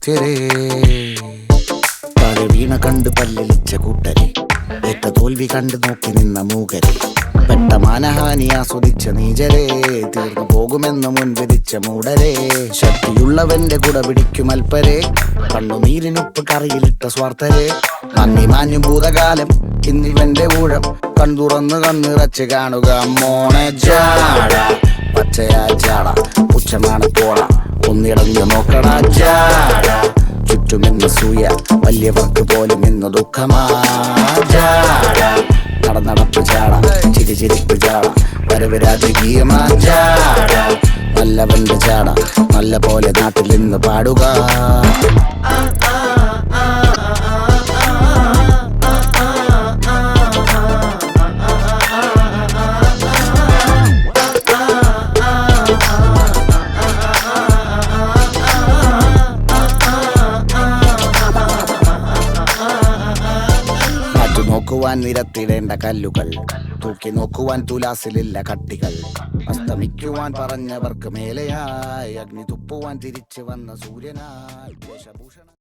കൃത്യരേ. താഴെ വീണ കണ്ട് പല്ലിളിച്ച കൂട്ടരെ, ഏറ്റ തോൽവി കണ്ട് നോക്കി നിന്ന മൂകരെ, പെട്ട മാനഹാനി ആസ്വദിച്ച നീചരെ, തീർന്നു പോകുമെന്ന് മുൻവിധിച്ച മൂടരെ, ശക്തിയുള്ളവന്റെ കുട പിടിക്കും അൽപ്പരെ, കണ്ണുനീരിനുപ്പ് കറിയിലിട്ട സ്വാർത്ഥരെ, നന്ദി മാഞ്ഞു ഭൂതകാലം ഇന്നിവന്റെ ഊഴം, കൺതുറന്ന് കണ്ണിറച്ച് കാണുക മോണെ ജാട, പച്ചയാ ജാട പുച്ഛമാണ് പോട, ഒന്നിടഞ്ഞു നോക്കണ ജാട, ചുറ്റുമെന്ന് സൂയ വലിയവർക്ക് പോലും ഇന്ന് ദുഃഖമാ ജാട, നടന്നടപ്പ് ജാട ചിരിച്ചിരിപ്പ് ജാട, വരവ് രാജകീയമാ ജാട, നല്ലവന്റെ ജാട നല്ല പോലെ നാട്ടിൽ നിന്ന് പാടുക. നോക്കുവാൻ നിരത്തിടേണ്ട കല്ലുകൾ, തൂക്കി നോക്കുവാൻ തുലാസിലില്ല കട്ടികൾ, അസ്തമിക്കുവാൻ പറഞ്ഞവർക്ക് മേലെയായി അഗ്നി തുപ്പുവാൻ തിരിച്ചു വന്ന സൂര്യനായി വേഷഭൂഷണം.